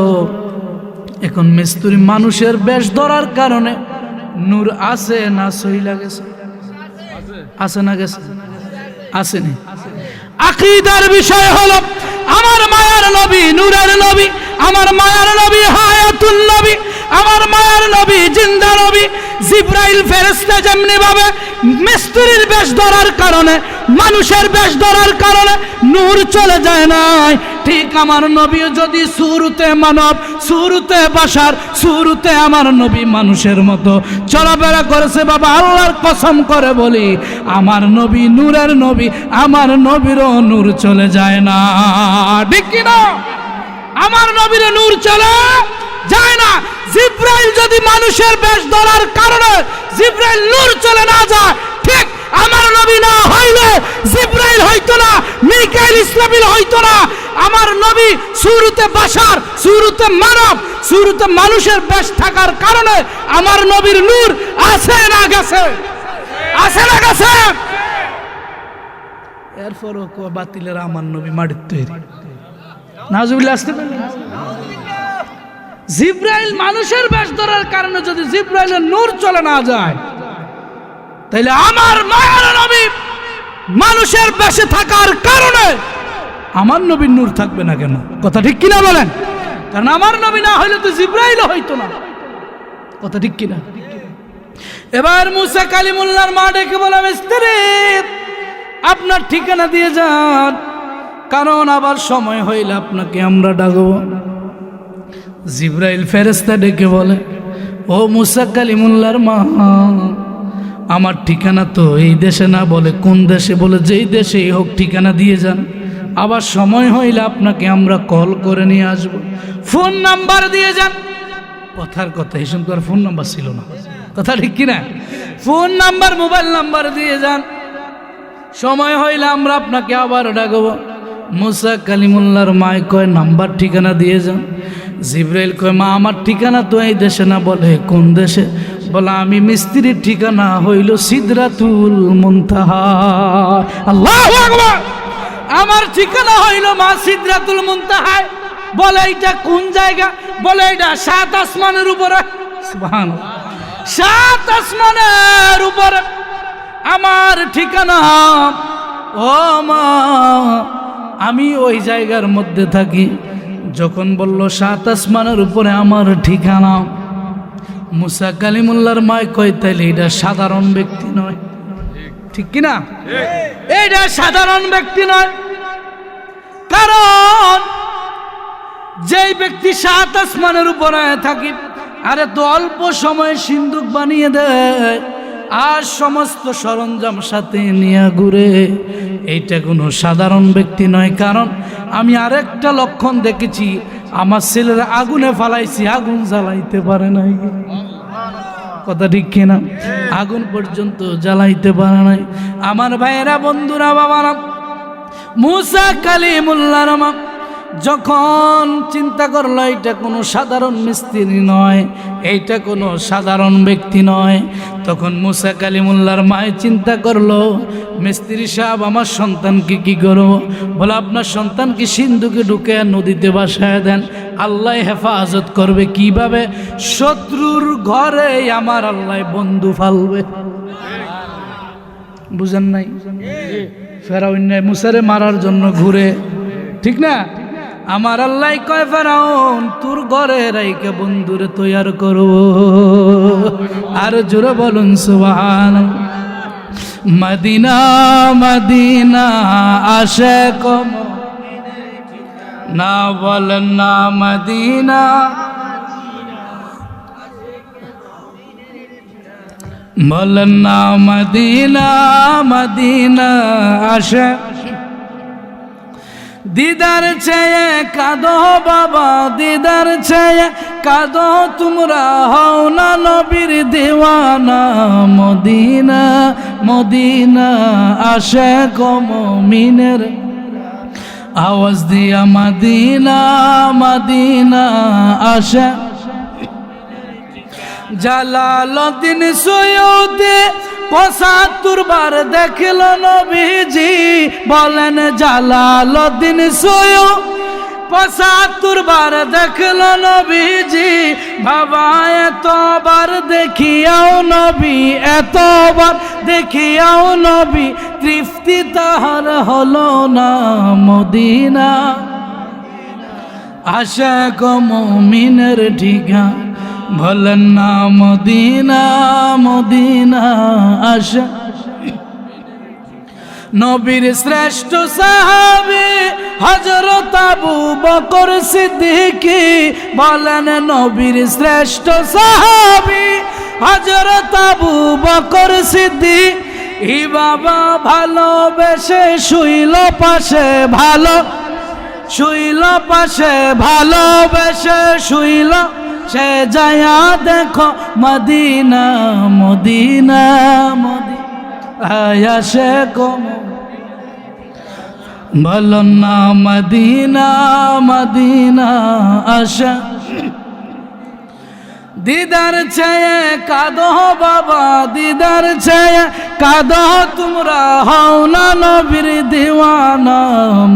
এখন মিস্ত্রি মানুষের বেশ ধরার কারণে নূর আছে না সইলা গেছে? আছে না গেছে? আসেনি। আকীদার বিষয় হলো আমার মায়ার নবী নূরের নবী, আমার মায়ার নবী হায়াতুল নবী, আমার মায়ার নবী জিন্দা নবী। জিব্রাইল ফেরেশতা যেমনি ভাবে মিস্ত্রির বেশ ধরার কারণে, মানুষের বেশ ধরার কারণে নূর চলে যায় নাই, ঠিক আমার নবী যদি সুরতে মানব, সুরতে বাশার, সুরতে আমার নবী মানুষের মতো চলাফেরা করেছে, বাবা আল্লাহর কসম করে বলি আমার নবী নূরের নবী, আমার নবীরও নূর চলে যায় না, ঠিক কি না? আমার নবীর নূর চলে যায় না। জিব্রাইল যদি মানুষের বেশ ধরার কারণে জিব্রাইল নূর চলে না যায়, ঠিক আমার নবী না হইলে জিব্রাইল হইতো না, মিকাইল ইসরাফিল হইতো না। আমার নবী সুরতে বাশার, সুরতে মানব, সুরতে মানুষের বেশ থাকার কারণে আমার নবীর নূর আছে না গেছে? আছে না গেছে? এরপরও বাতিলের আমার নবী মাটির তৈরি। নাউজুবিল্লাহ। আসতে পারলেন? জিব্রাইল মানুষের বেশ ধরার কারণে যদি জিব্রাইলের নূর চলে না যায়, তাইলে আমার মায়ার নবী মানুষের বেশে থাকার কারণে আমার নবীর নূর থাকবে না কেন? কথা ঠিক কিনা বলেন? কারণ আমার নবী না হইলে তো জিব্রাইল হইতো না, কথা ঠিক কিনা? এবার মুসা কালিমুল্লাহর মা ডেকে বলে মিস্ত্রি আপনার ঠিকানা দিয়ে যান, কারণ আবার সময় হইলে আপনাকে আমরা ডাকবো। জিব্রাইল ফেরেশতা ডেকে বলে ও মুসা কালিমুল্লাহর মা, আমার ঠিকানা তো এই দেশে না, বলে কোন দেশে? বলে যেই দেশেই হোক ঠিকানা দিয়ে যান, আবার সময় হইলে আপনাকে আমরা কল করে নিয়ে আসব, ফোন নাম্বার দিয়ে যান। কথার কথা, এই সময় তো আর ফোন নাম্বার ছিল না, কথা ঠিক কিনা? ফোন নাম্বার, মোবাইল নাম্বার দিয়ে যান, সময় হইলে আমরা আপনাকে আবার ডাকবো। মুসা কালিমুল্লাহর মায় কয় নাম্বার ঠিকানা দিয়ে যান। জিব্রাইল কয় মা আমার ঠিকানা তো এই দেশে না। বলে কোন দেশে? বলে আমি মিস্ত্রির ঠিকানা হইল সিদরাতুল মুনতাহা। আল্লাহু আকবার। আমার ঠিকানা হইল মা সিদরাতুল মুনতাহা। বলে এটা কোন জায়গা? বলে এটা 7 আসমানের উপরে। সুবহানাল্লাহ, 7 আসমানের উপরে আমার ঠিকানা। ও মা আমি ওই জায়গার মধ্যে থাকি। যখন বলল 7 আসমানের উপরে আমার ঠিকানা, মুসা কালিমুল্লাহর মায় কয় তাইলে এটা সাধারণ ব্যক্তি নয়, ঠিক কিনা? এটা সাধারণ ব্যক্তি নয়, কারণ যেই ব্যক্তি 7 আসমানের উপরে থাকি, আরে তো অল্প সময়ে সিন্দুক বানিয়ে দেয় আর সমস্ত সরঞ্জাম সাথে নিয়ে ঘুরে, এইটা কোনো সাধারণ ব্যক্তি নয়। কারণ আমি আরেকটা লক্ষণ দেখেছি, আমার ছেলেরা আগুনে ফালাইছি, আগুন জ্বালাইতে পারে নাই, কথা ঠিক কিনা? আগুন পর্যন্ত জ্বালাইতে পারে নাই। আমার ভাইয়েরা, বন্ধুরা, বাবারা, মুসা কালিমুল্লাহর মা যখন চিন্তা করলো এটা কোনো সাধারণ মিস্ত্রি নয়, এইটা কোনো সাধারণ ব্যক্তি নয়, তখন মুসা কালিমুল্লাহর মায় চিন্তা করলো মিস্ত্রি সাহেব আমার সন্তানকে কি করবো? বলে আপনার সন্তানকে সিন্ধুকে ঢুকে নদীতে ভাসায় দেন, আল্লাহ হেফাজত করবে। কিভাবে? শত্রুর ঘরে আমার আল্লাহ বন্ধু ফালবে। বুঝেন নাই? ফেরাউন মুসারে মারার জন্য ঘুরে, ঠিক না? আমার আল্লাহ কয় ফেরাউন তোর ঘরে রাইকে বন্ধুরে তৈয়ার করব। আর জোরে বলুন সুবহানাল্লাহ। মদিনা মদিনা আশিক না বলেন না মদিনা, বলেন না মদিনা মদিনা আশিক। দিদার চেয়ে কাঁদো বাবা, দিদার চেয়ে কাঁদো তোমরা, হও না নবীর দিওয়ানা। মদিনা মদিনা আশিক মুমিনের, আওয়াজ দিয়া মদিনা মদিনা আসে জালালউদ্দিন সৈয়দে ৭৫ বার দেখল নবীজি বলেন জালালউদ্দিন সৈয়দ ৭৫ বার দেখল নবীজি বাবা এতবার দেখিয়াও নবী এতবার দেখিয়াও নবী তৃপ্তি তাহার হলো না মদিনা আশিক মুমিনের ঠিকানা বলেন না মদিনা মদিনা আশা নবীর শ্রেষ্ঠ সাহাবী হযরত আবু বকর সিদ্দিক বলেন নবীর শ্রেষ্ঠ সাহাবী হযরত আবু বকর সিদ্দিক ই বাবা ভালোবেসে শুইল পাশে ভালো শুইল পাশে ভালোবেসে শুইল সে যায়া দেখো মদিনা মদিনা মদিনা সে কম বলো না মদিনা মদিনা আশা দিদার চেয়ে কাঁদো বাবা দিদার চেয়ে কাঁদো তোমরা হও না নবীর দিওয়ানা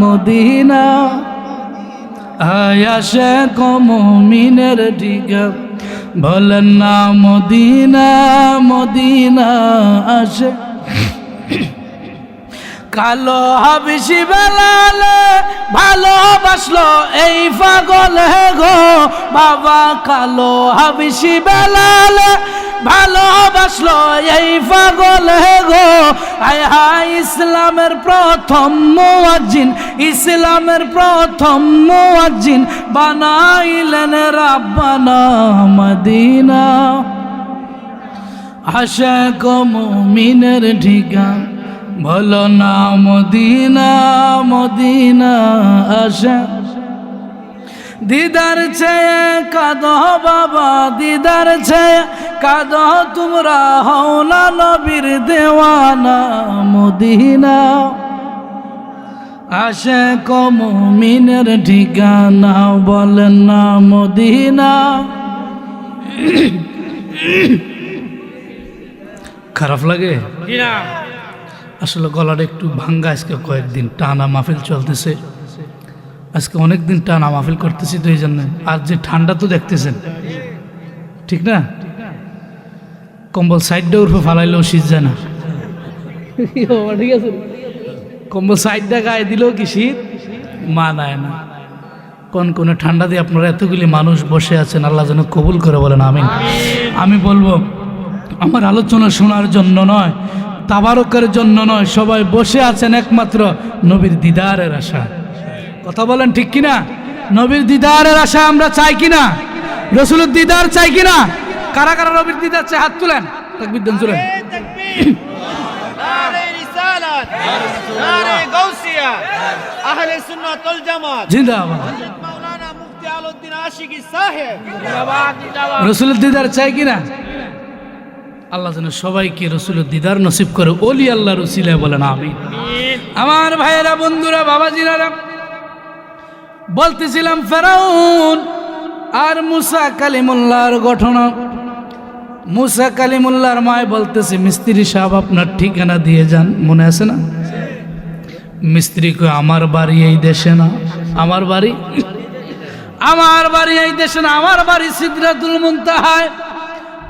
মদিনা আয়াশে মুমিনের ঠিকা বলেন না মদিনা মদিনা আসে কালো হাবিশি বেলালে ভালোবাসলো এই পাগল গো বাবা কালো হাবিশি বেলালে ভালোবাসলো এই পাগল গো আয় হায় ইসলামের প্রথম মুয়াজ্জিন ইসলামের প্রথম মুয়াজ্জিন বানাইলেন রাব্বানা মদিনা আশিক মুমিনের ঠিকানা বলো না মদিনা মদিনা আশা দিদার চেয়ে কাঁদো বাবা দিদার চেয়ে কাঁদো তোমরা হও না নবীর দেওয়ানা মদিনা আশিক মুমিনের ঠিকানা বলেন না মদিনা খারাপ লাগে না আসলে গলাটা একটু ভাঙ্গা আজকে কয়েকদিন টানা মাহফিল চলতেছে আজকে অনেক দিন টানা মাহফিল করতেছি তো এই জন্য আর যে ঠান্ডা তো দেখতেছেন ঠিক না কম্বল সাইডটা উঠে ফালাইলেও শীত যায় না ঠিক আছে কম্বল সাইডটা গায়ে দিলেও কি শীত মানায় না কোন ঠান্ডা দিয়ে আপনারা এতগুলি মানুষ বসে আছেন আল্লাহ যেন কবুল করে বলেন আমিন আমি বলবো আমার আলোচনা শোনার জন্য নয় তাবারকের জন্য নয় সবাই বসে আছেন একমাত্র নবীর দিদারের আশা কথা বলেন ঠিক কিনা নবীর দিদারের আশা আমরা চাই কিনা রাসূলের দিদার চাই কিনা কারা কারা নবীর দিদার চাই হাত তুলেন তাকবীর দেন জোরে নারে রিসালাত নারে গাউসিয়া আহলে সুন্নাত ওয়াল জামাত জিন্দাবাদ হযরত মাওলানা মুফতি আলাউদ্দিন আশিকি সাহেব রাসূলের দিদার চাই কিনা আল্লাহ যেন সবাইকে রাসূলের দিদার নসিব করে ওলি আল্লাহর উসিলায় বলেন আমিন আমার ভাইয়েরা বন্ধুরা বাবাজিরা বলতেছিলাম ফেরাউন আর মুসা কালিমুল্লাহর ঘটনা মুসা কালিমুল্লাহর মায় বলতেছে মিস্ত্রি সাহেব আপনার ঠিকানা দিয়ে যান মনে আছে না মিস্ত্রি কই আমার বাড়ি এই দেশে না আমার বাড়ি এই দেশে না আমার বাড়ি সিদরাতুল মুনতাহায়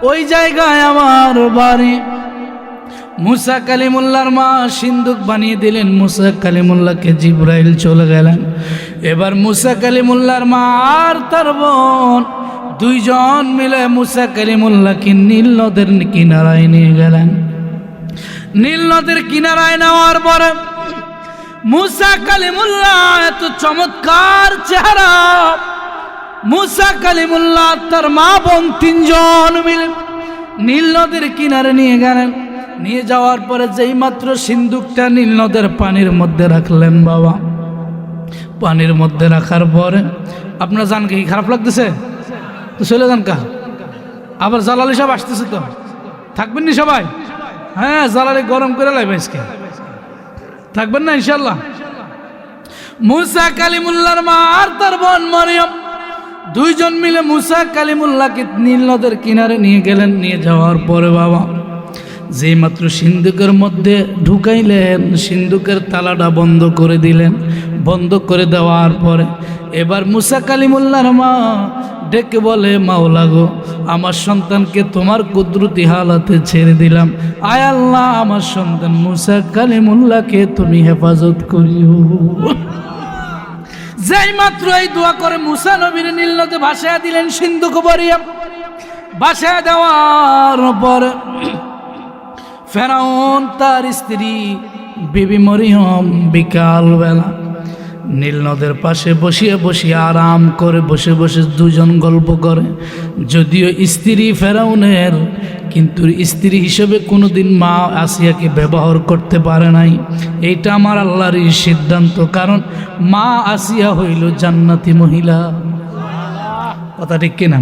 ওই জায়গায় আমার বাড়ি মুসা কালিমুল্লাহর মা সিন্দুক বানিয়ে দিলেন মুসা কালিমুল্লাহকে জিবরাইল চলে গেলেন এবার মুসা কালিমুল্লাহর মা আর তার বোন দুইজন মিলে মুসা কালিমুল্লাহকে নীল নদের কিনারায় নিয়ে গেলেন নীল নদের কিনারায় নেওয়ার পরে মুসা কালিমুল্লাহ এত চমৎকার চেহারা মুসা কালিমুল্লাহ তার মা বোন তিনজন মিলে নীল নদের কিনারে নিয়ে গেলেন নিয়ে যাওয়ার পরে যেই মাত্র সিন্দুকটা নীল নদের পানির মধ্যে রাখলেন বাবা পানির মধ্যে রাখার পরে আপনারা জান কি খারাপ লাগতেছে তো চলে যান কা আবার জালালি সব আসতেছে তো থাকবেন নি সবাই হ্যাঁ জালালি গরম করে লাইবে আজকে থাকবেন না ইনশাল্লাহ মুসা কালিমুল্লাহর মা আর তার বোন মরিয়ম দুইজন মিলে মুসা কালিমুল্লাহকে নীল নদের কিনারে নিয়ে গেলেন। নিয়ে যাওয়ার পরে বাবা যেই মাত্র সিন্ধুকের মধ্যে ঢুকাইলেন, সিন্ধুকের তালাটা বন্ধ করে দিলেন। বন্ধ করে দেওয়ার পরে এবার মুসা কালিমুল্লাহর মা ডেকে বলে, মাওলা গো, আমার সন্তানকে তোমার কুদরতি হালাতে ছেড়ে দিলাম। আয় আল্লাহ, আমার সন্তান মুসা কালিমুল্লাহকে তুমি হেফাজত করিও। যেই মাত্র এই দোয়া করে মুসা নবীর নীল নদে ভাসায়া দিলেন সিন্ধুক ভরিয়া। ভাসায়া দেওয়ার পর ফেরাউন তার স্ত্রী বিবি মরিয়ম বিকালবেলা নীল নদের পাশে বসিয়ে বসিয়ে আরাম করে বসে বসে দুজন গল্প করে। যদিও স্ত্রী ফেরাউনের, কিন্তু স্ত্রী হিসেবে কোনোদিন মা আসিয়াকে ব্যবহার করতে পারে নাই। এইটা আমার আল্লাহর সিদ্ধান্ত, কারণ মা আসিয়া হইল জান্নাতি মহিলা। কথা ঠিক কিনা?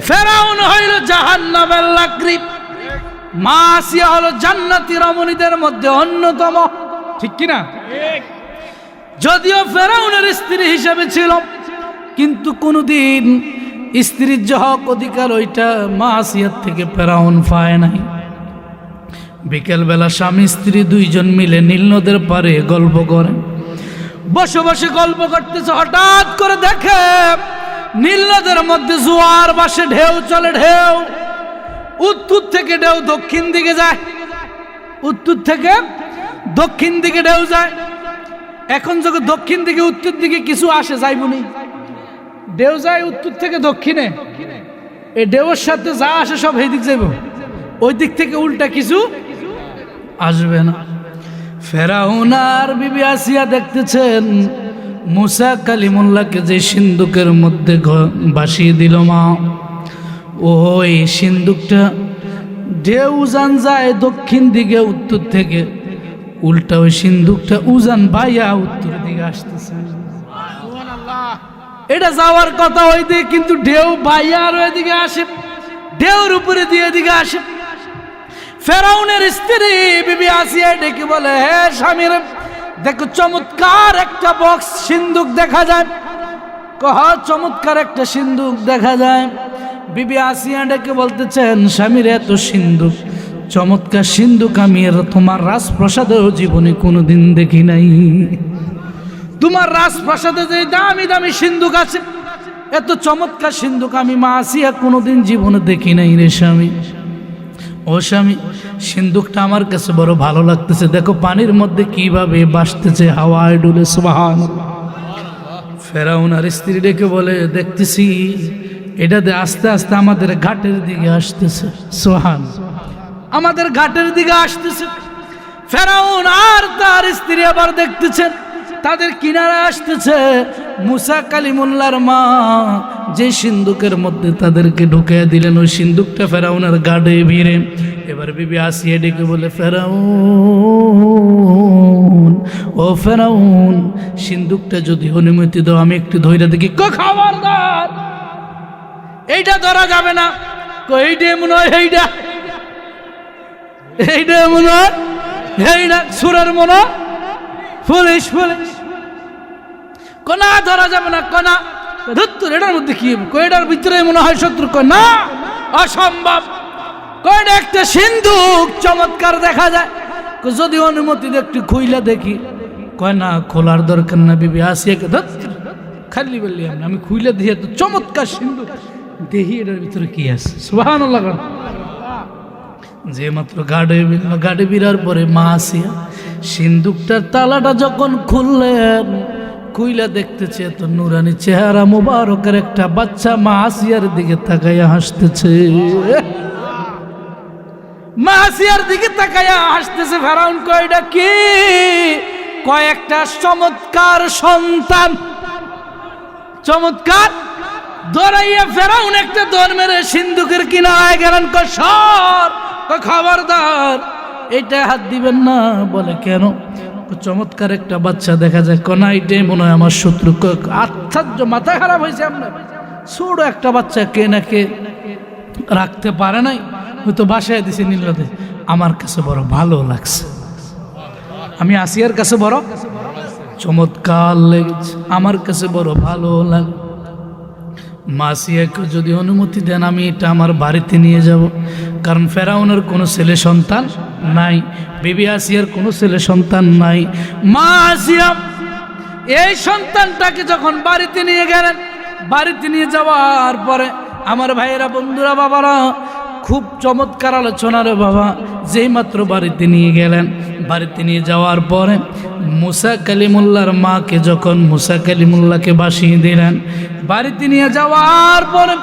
ফেরাউন হইল জাহান্নামের লাকড়ি, মা আসিয়া হলো জান্নাতি রমণীদের মধ্যে অন্যতম। ঠিক কিনা? যদিও ফেরাউনের স্ত্রী হিসেবে ছিল, কিন্তু কোনোদিন স্ত্রীর যে হক অধিকার ওইটা মা আসিয়ার থেকে ফেরাউন পায় নাই। বিকেলবেলা স্বামী স্ত্রী দুইজন মিলে নীল নদের পারে গল্প করে। বসে বসে গল্প করতেছে, হঠাৎ করে দেখে নীল নদের মধ্যে জোয়ার বাসে ঢেউ চলে। ঢেউ উত্তর থেকে ঢেউ দক্ষিণ দিকে যায়, উত্তর থেকে দক্ষিণ দিকে ঢেউ যায়। এখন যখন দক্ষিণ দিকে উত্তর দিকে কিছু আসে যাইবনি, ঢেউ যায় উত্তর থেকে দক্ষিণে, এই ঢেউর সাথে যা আসে সব এই দিক যাইব, ওই দিক থেকে উল্টা কিছু আসবে না। ফেরাউন আর বিবি আসিয়া দেখতেছেন মুসা কালিমুল্লাহকে যে সিন্ধুকের মধ্যে ভাসিয়ে দিল মা, ওই সিন্ধুকটা ঢেউ উজান যায় দক্ষিণ দিকে উত্তর থেকে, উল্টা ওই সিন্ধুকটা উজান ভাইয়া উত্তর দিকে আসতেছে। এটা যাওয়ার কথা ওই দিকে, কিন্তু ঢেউ ভাইয়া আর ওইদিকে আসে, ঢেউর উপরে দিয়ে দিকে আসে। ফেরাউনের স্ত্রী বিবি আসিয়া ডেকে বলে, হে স্বামীর, দেখো চমৎকার একটা বক্স সিন্ধুক দেখা যায়। কহ, চমৎকার একটা সিন্ধুক দেখা যায়। বিবি আসিয়া ডেকে বলতেছেন, স্বামীর এত সিন্ধুক, চমৎকার সিন্ধুক আমি তোমার রাজপ্রাসাদেও জীবনে কোনোদিন দেখি নাই। তোমার রাজপ্রাসাদে যে দামি দামি সিন্ধুক আছে, এত চমৎকার সিন্ধুক আমি মা আসিয়া কোনোদিন জীবনে দেখি নাই রে স্বামী। ও স্বামী, সিন্ধুকটা আমার কাছে বড় ভালো লাগতেছে, দেখো পানির মধ্যে কিভাবে ভাসতেছে, হাওয়ায় ডুলে। সুবহানাল্লাহ। ফেরাউন আর স্ত্রী ডেকে বলে, দেখতেছি এটা আস্তে আস্তে আমাদের ঘাটের দিকে আসতেছে। সুবহানাল্লাহ, আমাদের ঘাটের দিকে আসতেছে। ফেরাউন আর তার স্ত্রী আবার দেখতেছেন তাদের কিনারে আসতেছে। মুসা কালিমুল্লাহর মা যে সিন্ধুকের মধ্যে তাদেরকে ঢুকিয়ে দিলেন, ওই সিন্ধুকটা ফেরাউনের গাড়ে ভিড়ে। এবার বিবি আসিয়া ডেকে বলে, ফেরাউন, ও ফেরাউন, সিন্ধুকটা যদি অনুমতি দাও আমি একটু ধইরা দেখি। খবরদার, এইটা ধরা যাবে না। এইটা মনে হয়, এইটা মনে হয়, এইটা সুরের মনে পুলিশ পুলিশ কোনা ধরা যাবে না। কোনা ধুত্তুর, এটার মধ্যে কি কয়টার ভিতরে মনে হয় শত্রু। কয় না, অসম্ভব। কয়টা একটা সিন্ধুক চমৎকার দেখা যায়, যদি অনুমতি একটু খুইলা দেখি। কয় না, খোলার দরকার না। বিবি আসিয়াকে ধুত্তুর খালি বললি আমি খুইলা দিয়ে তো চমৎকার সিন্ধুক দেখি, এটার ভিতরে কি আছে। সুবহানাল্লাহ। যে মাত্র গাড়ি বিরার পরে মা আসিয়া সিন্ধুকটার তালাটা যখন খুললেন, খুইলা দেখতেছে তো নুরানি চেহারা মুবারকের একটা বাচ্চা মা আসিয়ার দিকে তাকাইয়া হাসতেছে। মা আসিয়ার দিকে তাকাইয়া হাসতেছে। ফেরাউন কয়টা কি? কয়েকটা চমৎকার সন্তান। চমৎকার দৌড়াইয়া ফেরাউন একটা দৌড় মেরে সিন্ধুকের কিনারায় গেলেন। সর, খবরদার, এটা হাত দিবেন না। বলে কেন? চমৎকার একটা বাচ্চা দেখা যায়। কোনা এটাই মনে হয় আমার শত্রু। আশ্চর্য, মাথা খারাপ হয়েছে আপনার? ছোট একটা বাচ্চা কে না কে রাখতে পারে নাই, হয়তো বাসায় দিছে নীলনদে। আমার কাছে বড় ভালো লাগছে, আমি আসিয়ার কাছে বড় চমৎকার লেগেছে, আমার কাছে বড় ভালো লাগে। মাসিয়াকে যদি অনুমতি দেন আমি এটা আমার বাড়িতে নিয়ে যাব, কারণ ফেরাউনের কোনো ছেলে সন্তান নাই, বিবি আসিয়ার কোনো ছেলে সন্তান নাই। মা আসিয়া এই সন্তানটাকে যখন বাড়িতে নিয়ে গেলেন, বাড়িতে নিয়ে যাওয়ার পরে আমার ভাইয়েরা, বন্ধুরা, বাবারা, খুব চমৎকার আলোচনা রে বাবা। যেই মাত্র বাড়িতে নিয়ে গেলেন, বাড়িতে নিয়ে যাওয়ার পরে মুসা কালিমুল্লাহর মাকে যখন মুসা কালিমুল্লাহকে বাসিয়ে দিলেন, বাড়িতে নিয়ে যাওয়ার পরে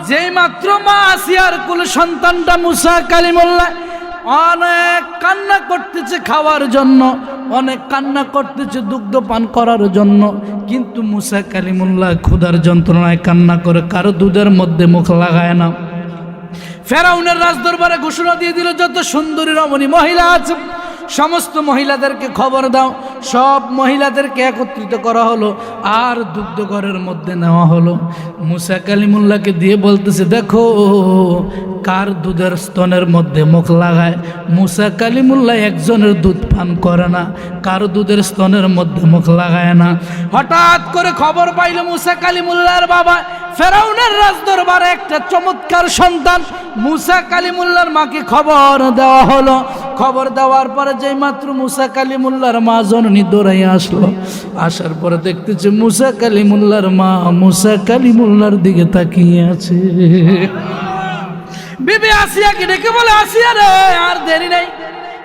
যেই মাত্র মা আসিয়ার কুল সন্তানটা মুসা কালিমুল্লাহ অনেক কান্না করতেছে খাওয়ার জন্য, অনেক কান্না করতেছে দুগ্ধ পান করার জন্য, কিন্তু মুসা কালিমুল্লাহ ক্ষুধার যন্ত্রণায় কান্না করে, কারো দুধের মধ্যে মুখ লাগায় না। ফেরাউনের রাজদরবারে ঘোষণা দিয়ে দিল, যত সুন্দরী রমণী মহিলা আছে সমস্ত মহিলাদেরকে খবর দাও। সব মহিলাদেরকে একত্রিত করা হলো আর দুগ্ধঘরের মধ্যে নেওয়া হলো। মুসা কালিমুল্লাহকে দিয়ে বলতেছে, দেখো কার দুধের স্তনের মধ্যে মুখ লাগায়। মুসা কালিমুল্লাহ একজনের দুধ পান করে না, কার দুধের স্তনের মধ্যে মুখ লাগায় না। হঠাৎ করে খবর পাইল মুসা কালিমুল্লাহর বাবা, ফেরাউনের রাজদরবারে একটা চমৎকার সন্তান। মুসা কালিমুল্লাহর মাকে খবর দেওয়া হলো। খবর দেওয়ার পরে যেই মাত্র মুসা কালিমুল্লাহর মা জননী দৌড়াইয়া আসলো। আসার পরে দেখতেছে মুসা কালিমুল্লাহর মা মুসা কালিমুল্লাহর দিকে তাকিয়ে আছে। বিবি আসিয়াকে ডেকে বলে, আসিয়া রে, আর দেরি নাই,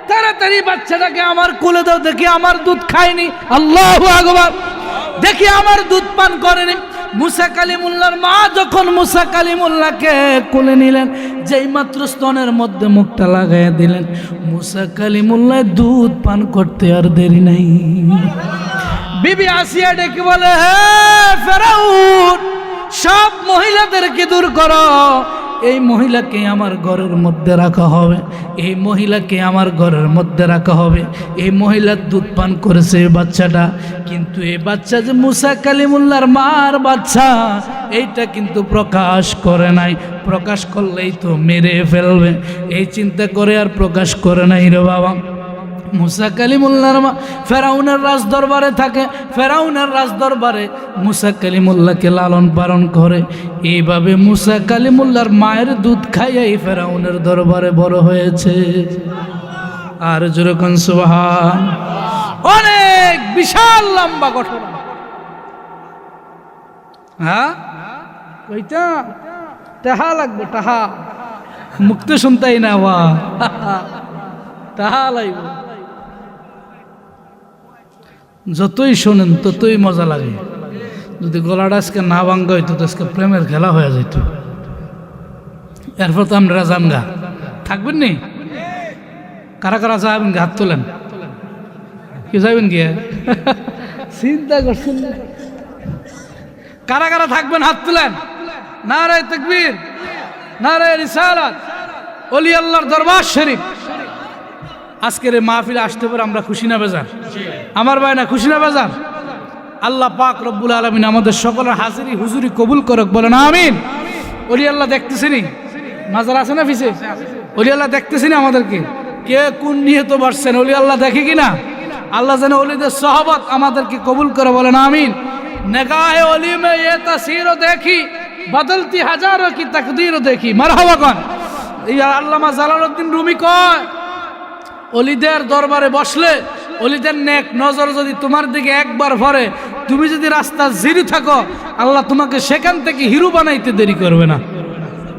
তাড়াতাড়ি বাচ্চাটাকে আমার কোলে দাও, দেখি আমার দুধ খায়নি। আল্লাহু আকবার, দেখি আমার দুধ পান করেনি। মুসা কালিমুল্লাহর মা যখন মুসা কালিমুল্লাহকে কোলে নিলেন, যেই মাত্র স্তনের মধ্যে মুখটা লাগাইয়া দিলেন, মুসা কালিমুল্লাহ দুধ পান করতে আর দেরি নাই। বিবি আসিয়া ডেকে বলে, হে ফেরাউন, সব মহিলাদেরকে দূর করো, এই মহিলাকে আমার ঘরের মধ্যে রাখা হবে, এই মহিলাকে আমার ঘরের মধ্যে রাখা হবে। এই মহিলার দুধ পান করেছে এই বাচ্চাটা, কিন্তু এই বাচ্চা যে মুসা কালিমুল্লাহর মার বাচ্চা এইটা কিন্তু প্রকাশ করে নাই। প্রকাশ করলেই তো মেরে ফেলবে, এই চিন্তা করে আর প্রকাশ করে নাই রে বাবা। মুসা কালিমুল্লাহর মা ফেরাউনের রাজদরবারে থাকে, ফেরাউনের রাজদরবারে মুসা কালিমুল্লাহকে লালন পালন করে। এইভাবে মুসা কালিমুল্লাহর মায়ের দুধ খাইয়াই ফেরাউনের দরবারে বড় হয়েছে। আর যেরকম সুবহান, অনেক বিশাল লম্বা ঘটনা। হ্যাঁ, ওইটা টাহা লাগবে, টাহা মুক্ত শুনতাই না, টাহা লাগবে। যতই শোনেন ততই মজা লাগে। যদি গলাটা আজকে না ভাঙ্গা হইতো তো আজকে প্রেমের খেলা হয়ে যেত। এরপর তো আমরা জানগা থাকবেন নি, কারা কারা যাবেন হাত তোলেন, কি যাবেন গিয়ে চিন্তা করছেন, কারা কারা থাকবেন হাত তোলেন। নারে তাকবীর, নারে রিসালাত, ওলি আল্লাহর দরবার শরীফ। আজকের এই মাহফিলে আসতে পারে আমরা খুশি না বেজার? আমার ভাই না খুশি না বেজার? আল্লাহ পাক রব্বুল আলামিন আমাদের সকলের হাজিরি হুজুরি কবুল করুক, বলেন আমিন। ওলি আল্লাহ দেখতেছিনি, মাজার আছে না পিছে? ওলি আল্লাহ দেখতেছিনি আমাদেরকে, কে কোন নিয়ে তো বাড়ছেন, ওলি আল্লাহ দেখে কিনা? আল্লাহ যেন ওলিদের সহবত আমাদেরকে কবুল করে, বলেন আমিন। নেগাহে ওলি মে ये तस्वीर देखी बदलती हजारों की तकदीर देखी, মারহাবা কোন। এই আল্লামা জালালউদ্দিন রুমি কয়, অলিদের দরবারে বসলে অলিদের নেক নজর যদি তোমার দিকে একবার পড়ে, তুমি যদি রাস্তা জিরো থাকো, আল্লাহ তোমাকে সেখান থেকে হিরো বানাইতে দেরি করবে না।